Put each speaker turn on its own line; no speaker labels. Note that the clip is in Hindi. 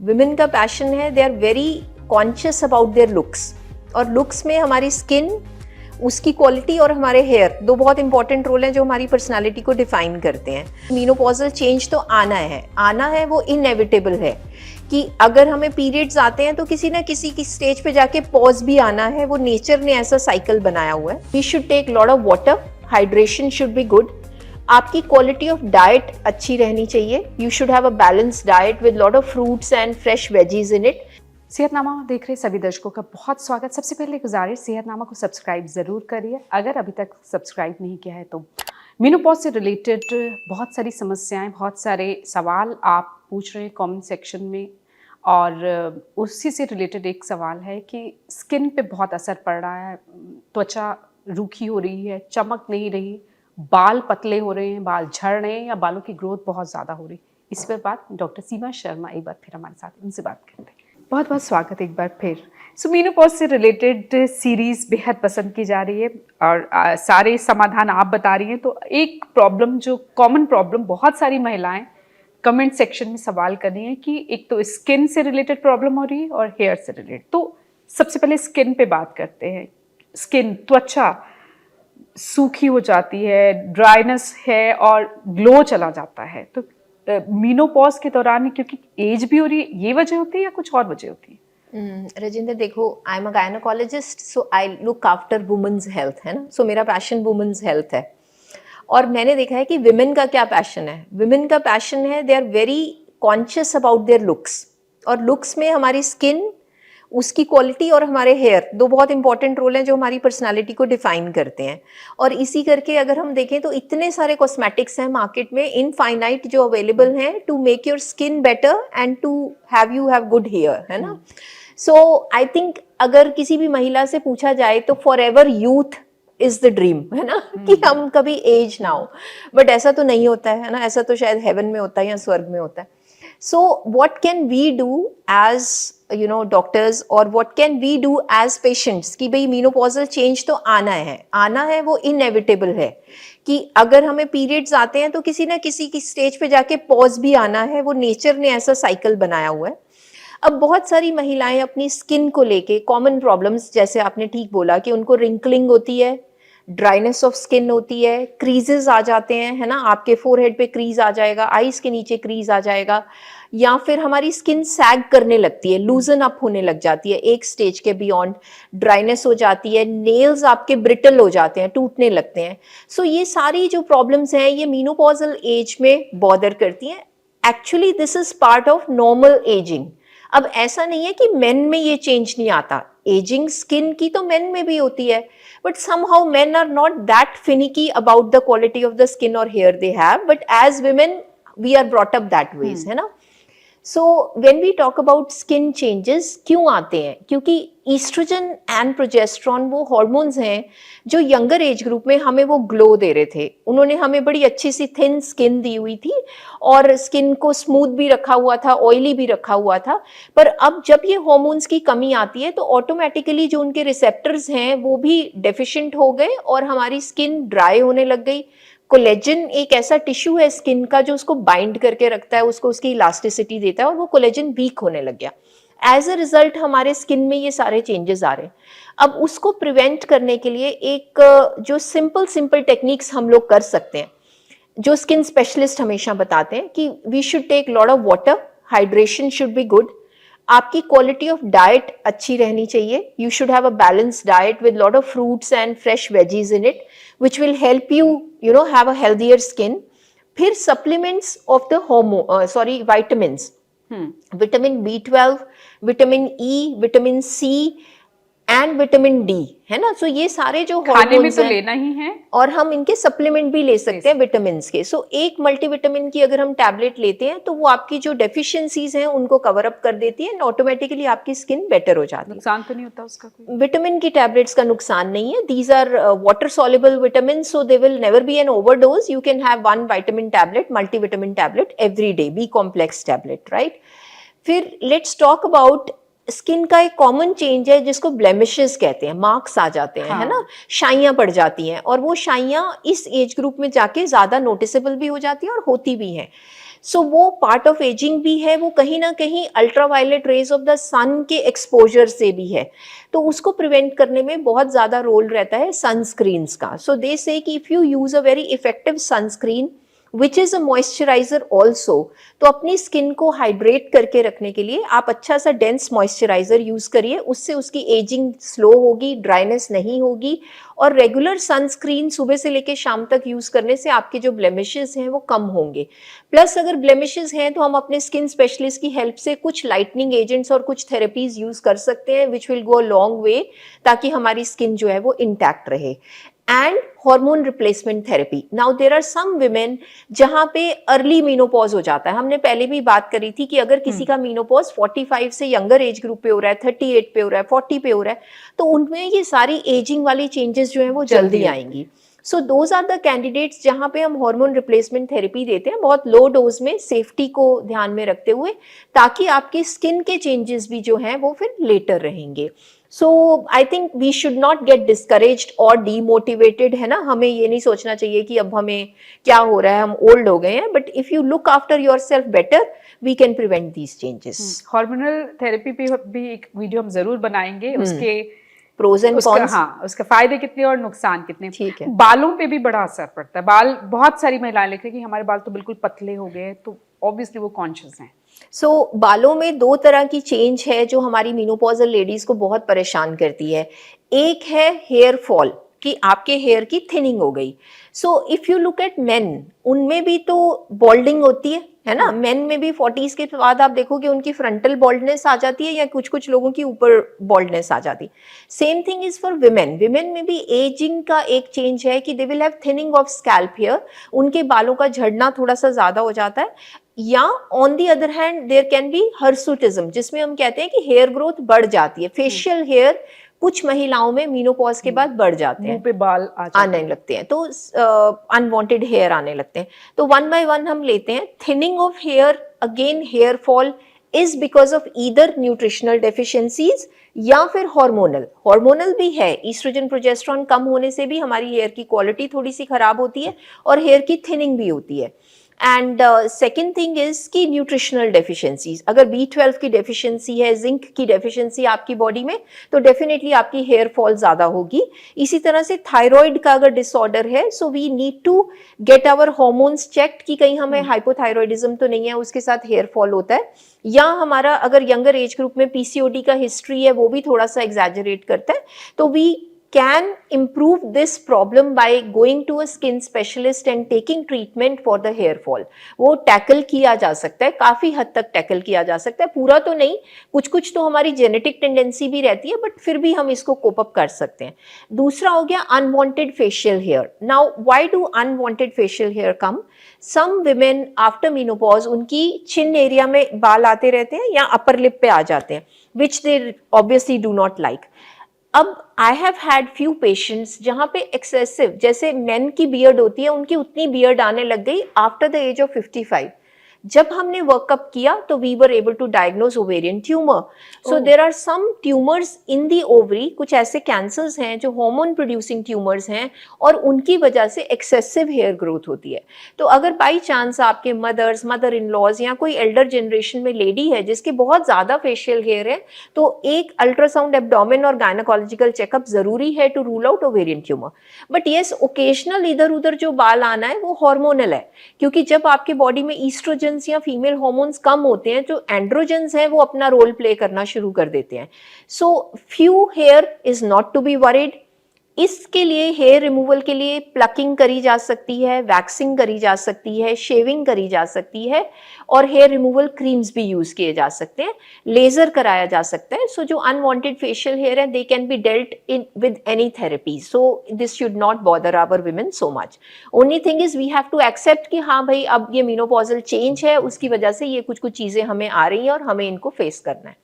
विमेन का पैशन है, they are very conscious about their looks, और लुक्स में हमारी स्किन, उसकी क्वालिटी और हमारे हेयर, दो बहुत इंपॉर्टेंट रोल हैं जो हमारी पर्सनालिटी को डिफाइन करते हैं। मीनोपॉजल चेंज तो आना है, वो इनएविटेबल है कि अगर हमें पीरियड्स आते हैं तो किसी ना किसी की स्टेज पे जाके पॉज भी आना है, वो नेचर ने ऐसा साइकिल बनाया हुआ है। We should take lot of water, hydration should be good, आपकी क्वालिटी ऑफ डाइट अच्छी रहनी चाहिए, you should have a balanced diet with lot of fruits and fresh veggies in it.
Sehatnama देख रहे सभी दर्शकों का बहुत स्वागत। सबसे पहले गुजारिश, सेहतनामा को सब्सक्राइब ज़रूर करिए अगर अभी तक सब्सक्राइब नहीं किया है तो। मेनोपॉज से रिलेटेड बहुत सारी समस्याएं, बहुत सारे सवाल आप पूछ रहे हैं कमेंट सेक्शन में, और उसी से रिलेटेड एक सवाल है कि स्किन पे बहुत असर पड़ रहा है, त्वचा रूखी हो रही है, चमक नहीं रही, बाल पतले हो रहे हैं, बाल झड़ रहे हैं या बालों की ग्रोथ बहुत ज़्यादा हो रही है। इस पर बात डॉक्टर सीमा शर्मा एक बार फिर हमारे साथ, उनसे बात करते हैं। बहुत बहुत स्वागत एक बार फिर। सो मेनोपॉज से रिलेटेड सीरीज़ बेहद पसंद की जा रही है और सारे समाधान आप बता रही हैं। तो एक प्रॉब्लम, जो कॉमन प्रॉब्लम बहुत सारी महिलाएं कमेंट सेक्शन में सवाल कर रही हैं कि एक तो स्किन से रिलेटेड प्रॉब्लम हो रही है और हेयर से रिलेटेड। तो सबसे पहले स्किन पे बात करते हैं। स्किन, त्वचा सूखी हो जाती है, ड्राइनेस है और ग्लो चला जाता है। तो मीनोपॉज के दौरान, क्योंकि एज भी हो रही है, ये वजह होती है या कुछ और वजह होती है?
राजेंद्र, देखो, I am a gynaecologist, so I look after women's health, है ना। सो मेरा पैशन वुमेन्स हेल्थ है, और मैंने देखा है कि विमेन का क्या पैशन है। विमेन का पैशन है, they are very conscious about their looks, और लुक्स में हमारी स्किन, उसकी क्वालिटी और हमारे हेयर, दो बहुत इंपॉर्टेंट रोल हैं जो हमारी पर्सनालिटी को डिफाइन करते हैं। और इसी करके अगर हम देखें तो इतने सारे कॉस्मेटिक्स हैं मार्केट में, इनफाइनाइट, जो अवेलेबल हैं to make your skin better and to have good hair, है ना। सो आई थिंक अगर किसी भी महिला से पूछा जाए तो for ever youth is the dream, है ना, कि हम कभी एज ना हो, बट ऐसा तो नहीं होता है ना, ऐसा तो शायद हेवन में होता है या स्वर्ग में होता है। So what can we do as doctors, और what can we do as patients कि भाई मीनोपॉजल चेंज तो आना है, वो इनएविटेबल है कि अगर हमें पीरियड्स आते हैं तो किसी ना किसी की स्टेज पे जाके पॉज भी आना है, वो नेचर ने ऐसा साइकिल बनाया हुआ है। अब बहुत सारी महिलाएं अपनी स्किन को लेके कॉमन प्रॉब्लम्स, जैसे आपने ठीक बोला कि उनको रिंकलिंग होती है, ड्राइनेस ऑफ स्किन होती है, क्रीजेस आ जाते हैं, है ना, आपके फोरहेड पे क्रीज आ जाएगा, आईज के नीचे क्रीज आ जाएगा, या फिर हमारी स्किन सैग करने लगती है, लूजन अप होने लग जाती है, एक स्टेज के बियॉन्ड ड्राइनेस हो जाती है, नेल्स आपके ब्रिटल हो जाते हैं, टूटने लगते हैं। सो ये सारी जो प्रॉब्लम्स हैं ये मीनोपॉजल एज में बॉदर करती हैं। Actually this is part of normal ageing. अब ऐसा नहीं है कि मेन में ये चेंज नहीं आता, एजिंग स्किन की तो मेन में भी होती है, but somehow men are not that finicky about the quality of the skin or hair they have, but as women we are brought up that ways, है ना। So when we talk about skin changes, क्यों आते हैं? क्योंकि ईस्ट्रोजन एंड प्रोजेस्टेरॉन वो हॉर्मोन्स हैं जो यंगर एज ग्रुप में हमें वो ग्लो दे रहे थे। उन्होंने हमें बड़ी अच्छी सी थिन स्किन दी हुई थी और स्किन को स्मूथ भी रखा हुआ था, ऑयली भी रखा हुआ था। पर अब जब ये हॉर्मोन्स की कमी आती है तो ऑटोमेटिकली जो उनके रिसेप्टर्स हैं वो भी डेफिशिएंट हो गए और हमारी स्किन ड्राई होने लग गई। कोलेजन एक ऐसा टिश्यू है स्किन का जो उसको बाइंड करके रखता है, उसको उसकी इलास्टिसिटी देता है, और वो कोलेजन वीक होने लग गया। एज अ रिजल्ट हमारे स्किन में ये सारे चेंजेस आ रहे हैं। अब उसको प्रिवेंट करने के लिए एक जो सिंपल टेक्निक्स हम लोग कर सकते हैं, जो स्किन स्पेशलिस्ट हमेशा बताते हैं कि we should take lot of water, hydration should be good, आपकी क्वालिटी ऑफ डाइट अच्छी रहनी चाहिए, you should have a balanced diet with lot of fruits and fresh veggies in it which will help you have a healthier skin. फिर supplements of the vitamins, vitamin B12, vitamin E, vitamin C and vitamin D, है ना। सो ये सारे जो
खाने में तो लेना ही है,
और हम इनके सप्लीमेंट भी ले सकते हैं विटामिन के। सो एक मल्टीविटामिन की अगर हम टैबलेट लेते हैं तो वो आपकी जो डेफिशिएंसीज हैं उनको कवर अप कर देती है, ऑटोमेटिकली आपकी स्किन बेटर हो जाती है।
नुकसान तो नहीं होता उसका कोई?
विटामिन की टैबलेट्स का नुकसान नहीं है, these are water soluble vitamin, so they will never be an overdose. You can have one vitamin tablet, multivitamin tablet every day, B complex tablet, right. फिर लेट्स टॉक अबाउट स्किन का एक कॉमन चेंज है जिसको ब्लेमिशेस कहते हैं, मार्क्स आ जाते हैं, है ना, शाइयां पड़ जाती हैं, और वो शाइयां इस एज ग्रुप में जाके ज्यादा नोटिसेबल भी हो जाती हैं और होती भी हैं। सो वो पार्ट ऑफ एजिंग भी है, वो कहीं ना कहीं अल्ट्रावायलेट रेज ऑफ द सन के एक्सपोजर से भी है, तो उसको प्रिवेंट करने में बहुत ज़्यादा रोल रहता है सनस्क्रीन्स का. सो दे से कि if you use a very effective sunscreen which is a moisturiser also, तो अपनी स्किन को हाइड्रेट करके रखने के लिए आप अच्छा सा डेंस मॉइस्चराइजर यूज़ करिए, उससे उसकी एजिंग स्लो होगी, ड्राइनेस नहीं होगी. और रेगुलर सनस्क्रीन सुबह से लेकर शाम तक यूज़ करने से आपके जो ब्लेमिशेस हैं वो कम होंगे. प्लस अगर ब्लेमिशेस हैं तो हम अपने स्किन स्पेशलिस्ट की हेल्प से कुछ लाइटनिंग एजेंट्स और कुछ थेरेपीज यूज़ कर सकते हैं which will go a long way, ताकि हमारी स्किन जो है वो इंटैक्ट रहे. And hormone replacement therapy. Now there are some women जहाँ पे अर्ली मीनोपॉज हो जाता है. हमने पहले भी बात करी थी कि अगर किसी का मीनोपॉज 45 से यंगर एज ग्रुप पे हो रहा है, 38 पे हो रहा है, 40 पे हो रहा है, तो उनमें ये सारी एजिंग वाली चेंजेस जो है वो जल्दी आएंगी. So those are the candidates जहाँ पे हम हार्मोन रिप्लेसमेंट थेरेपी देते हैं, बहुत लो डोज में, सेफ्टी को ध्यान में रखते हुए, ताकि आपकी स्किन के चेंजेस भी जो हैं वो फिर लेटर रहेंगे. So I think we should not get discouraged और डीमोटिवेटेड, है ना. हमें ये नहीं सोचना चाहिए कि अब हमें क्या हो रहा है, हम ओल्ड हो गए हैं. But if you look after yourself better, we can prevent these changes.
Hormonal therapy पे भी एक वीडियो हम जरूर बनाएंगे, उसके
प्रोज एंड कॉन्स.
हाँ, उसके फायदे कितने और नुकसान कितने.
ठीक है.
बालों पे भी बड़ा असर पड़ता है. बाल, बहुत सारी महिलाएं लिख रही हैं कि हमारे बाल तो बिल्कुल पतले हो गए, तो ऑब्वियसली वो कॉन्शियस हैं.
सो बालों में दो तरह की चेंज है जो हमारी मीनोपॉजल लेडीज को बहुत परेशान करती है. एक है हेयर फॉल, कि आपके हेयर की थिनिंग हो गई. So if you look at main, उनमें भी तो बॉल्डिंग होती है ना. मेन में भी 40s के बाद आप देखोगे उनकी फ्रंटल बॉल्डनेस आ जाती है, या कुछ कुछ लोगों की ऊपर बॉल्डनेस आ जाती है. Same thing is for women. Women में भी एजिंग का एक चेंज है कि they will have thinning of scalp hair, उनके बालों का झड़ना थोड़ा सा ज्यादा हो जाता है. या on the other hand there can be hirsutism, जिसमें हम कहते हैं कि हेयर ग्रोथ बढ़ जाती है. फेशियल हेयर कुछ महिलाओं में मीनोपॉज के बाद बढ़ जाते हैं,
मुंह पे बाल
आने लगते हैं, तो अनवांटेड हेयर आने लगते हैं. तो वन बाय वन हम लेते हैं. Thinning of hair, again hair fall is because of either nutritional deficiencies या फिर हार्मोनल. हार्मोनल भी है, ईस्ट्रोजन प्रोजेस्टेरॉन कम होने से भी हमारी हेयर की क्वालिटी थोड़ी सी खराब होती है और हेयर की थिनिंग भी होती है. एंड सेकेंड थिंग इज कि न्यूट्रिशनल डेफिशिएंसीज, अगर B12 की डेफिशिएंसी है, जिंक की डेफिशिएंसी आपकी बॉडी में, तो डेफिनेटली आपकी हेयर फॉल ज्यादा होगी. इसी तरह से थायराइड का अगर डिसऑर्डर है, so we need to get our hormones checked कि कहीं हमें हाइपोथायरॉयडिज्म तो नहीं है, उसके साथ हेयर फॉल होता है. या हमारा अगर यंगर एज ग्रुप में PCOD का हिस्ट्री है, वो भी थोड़ा सा एग्जैजरेट करता है. तो we can improve this problem by going to a skin specialist and taking treatment for the hair fall. वो टैकल किया जा सकता है, काफी हद तक टैकल किया जा सकता है, पूरा तो नहीं, कुछ कुछ तो हमारी जेनेटिक टेंडेंसी भी रहती है, बट फिर भी हम इसको कोप अप कर सकते हैं. दूसरा हो गया unwanted facial hair. Now why do unwanted facial hair come? Some women after menopause उनकी चिन एरिया में बाल आते रहते हैं या अपर लिप पे आ जाते हैं, which they obviously do not like. अब I have had few patients जहाँ पे एक्सेसिव, जैसे मेन की बियर्ड होती है, उनकी उतनी बियर्ड आने लग गई आफ्टर द एज ऑफ 55. जब हमने वर्कअप किया तो we were able to diagnose ovarian tumour. So there are some tumours in the ovary. कुछ ऐसे कैंसर्स हैं जो हार्मोन प्रोड्यूसिंग ट्यूमर्स हैं और उनकी वजह से एक्सेसिव हेयर ग्रोथ होती है. तो अगर बाई चांस आपके मदर इन लॉज या कोई एल्डर जनरेशन में लेडी है जिसके बहुत ज्यादा फेशियल हेयर है, तो एक अल्ट्रासाउंड एब्डोमेन और गायनेकोलॉजिकल चेकअप जरूरी है to rule out ovarian tumour. But yes, occasional इधर उधर जो बाल आना है वो हार्मोनल है, क्योंकि जब आपके बॉडी में ईस्ट्रोजन या फीमेल हार्मोन्स कम होते हैं, जो एंड्रोजेंस हैं वो अपना रोल प्ले करना शुरू कर देते हैं. So few hair is not to be worried. इसके लिए हेयर रिमूवल के लिए प्लकिंग करी जा सकती है, वैक्सिंग करी जा सकती है, शेविंग करी जा सकती है, और हेयर रिमूवल क्रीम्स भी यूज किए जा सकते हैं, लेजर कराया जा सकता है. सो जो अनवांटेड फेशियल हेयर है, they can be dealt in with any therapy. So this should not bother our women so much. Only thing is we have to accept कि हाँ भाई, अब ये मीनोपॉजल चेंज है, उसकी वजह से ये कुछ कुछ चीजें हमें आ रही हैं और हमें इनको फेस करना है.